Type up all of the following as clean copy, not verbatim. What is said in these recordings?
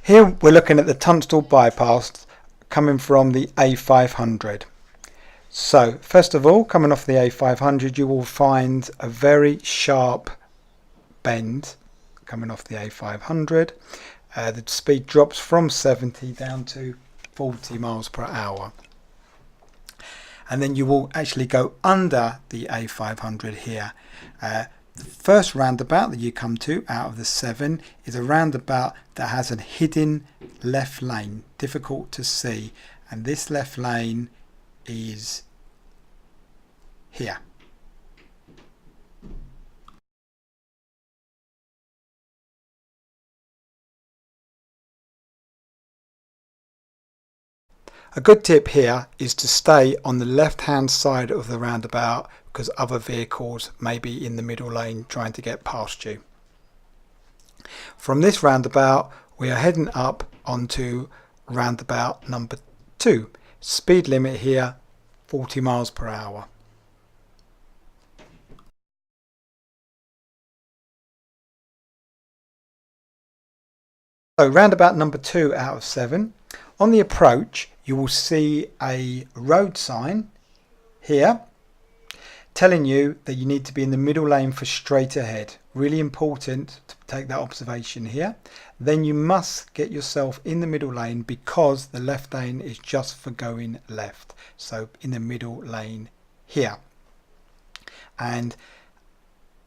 Here we're looking at the Tunstall Bypass coming from the A500. So first of all, coming off the A500, you will find a very sharp bend coming off the A500. The speed drops from 70 down to 40 miles per hour. And then you will actually go under the A500 here. The first roundabout that you come to out of the 7 is a roundabout that has a hidden left lane, difficult to see, and this left lane is here. A good tip here is to stay on the left hand side of the roundabout because other vehicles may be in the middle lane trying to get past you. From this roundabout we are heading up onto roundabout number 2. Speed limit here 40 miles per hour. So roundabout number 2 out of 7. On the approach you will see a road sign here telling you that you need to be in the middle lane for straight ahead. Really important to take that observation here. Then you must get yourself in the middle lane because the left lane is just for going left. So in the middle lane here. And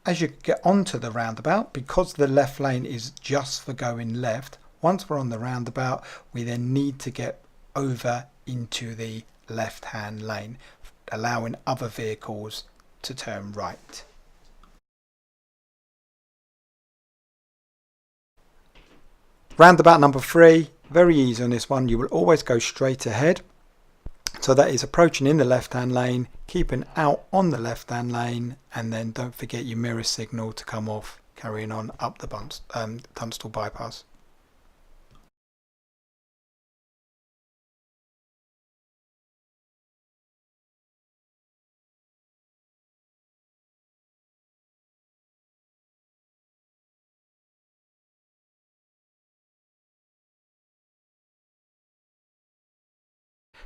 as you get onto the roundabout, because the left lane is just for going left, once we're on the roundabout, we then need to get over into the left hand lane, allowing other vehicles to turn right. Roundabout number 3, very easy on this one. You will always go straight ahead. So that is approaching in the left hand lane, keeping out on the left hand lane, and then don't forget your mirror signal to come off, carrying on up the Tunstall Bypass.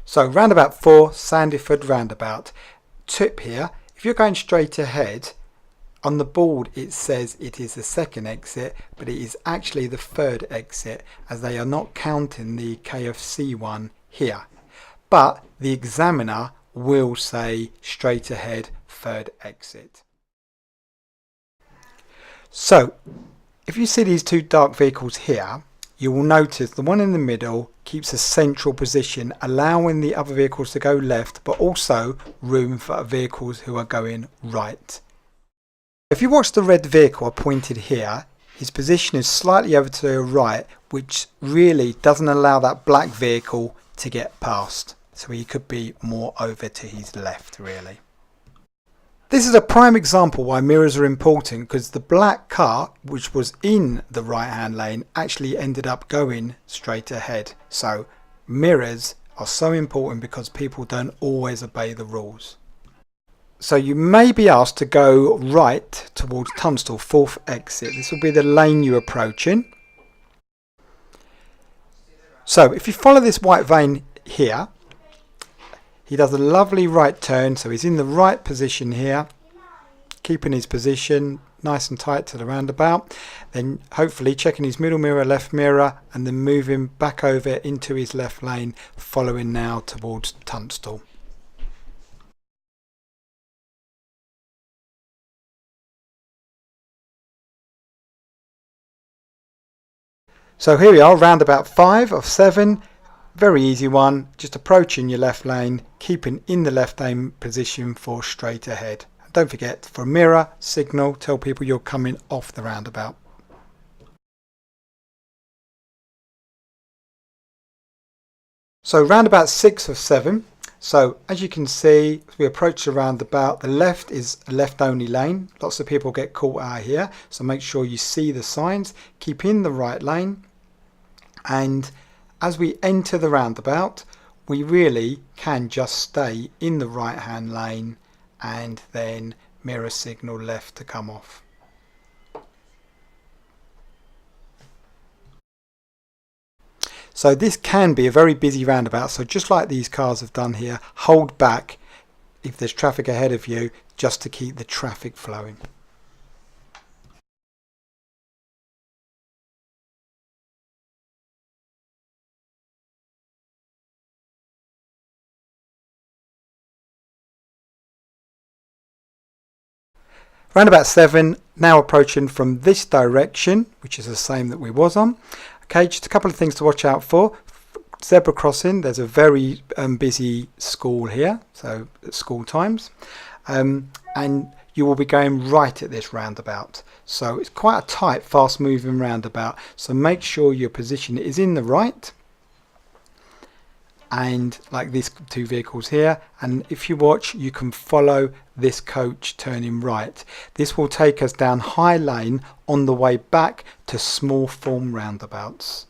So roundabout 4, Sandiford roundabout. Tip here, if you're going straight ahead, on the board it says it is the second exit, but it is actually the third exit, as they are not counting the KFC one here. But the examiner will say straight ahead, third exit. So if you see these two dark vehicles here, you will notice the one in the middle keeps a central position, allowing the other vehicles to go left, but also room for vehicles who are going right. If you watch the red vehicle pointed here, his position is slightly over to the right, which really doesn't allow that black vehicle to get past. So he could be more over to his left, really. This is a prime example why mirrors are important, because the black car, which was in the right hand lane, actually ended up going straight ahead. So mirrors are so important because people don't always obey the rules. So you may be asked to go right towards Tunstall, 4th exit. This will be the lane you're approaching. So if you follow this white vein here, he does a lovely right turn, so he's in the right position here, keeping his position nice and tight to the roundabout, then hopefully checking his middle mirror, left mirror, and then moving back over into his left lane, following now towards Tunstall. So here we are, roundabout 5 of 7. Very easy one, just approaching your left lane, keeping in the left lane position for straight ahead. And don't forget, for a mirror signal, tell people you're coming off the roundabout. So roundabout 6 of 7. So as you can see, as we approach the roundabout, the left is a left only lane. Lots of people get caught out here, so make sure you see the signs, keep in the right lane, and as we enter the roundabout, we really can just stay in the right hand lane and then mirror signal left to come off. So this can be a very busy roundabout, so just like these cars have done here, hold back if there's traffic ahead of you just to keep the traffic flowing. Roundabout 7, now approaching from this direction, which is the same that we was on. Okay, just a couple of things to watch out for. Zebra crossing, there's a very busy school here, so at school times. And you will be going right at this roundabout. So it's quite a tight, fast moving roundabout. So make sure your position is in the right. And like these two vehicles here, and if you watch you can follow this coach turning right. This will take us down High Lane on the way back to small form roundabouts.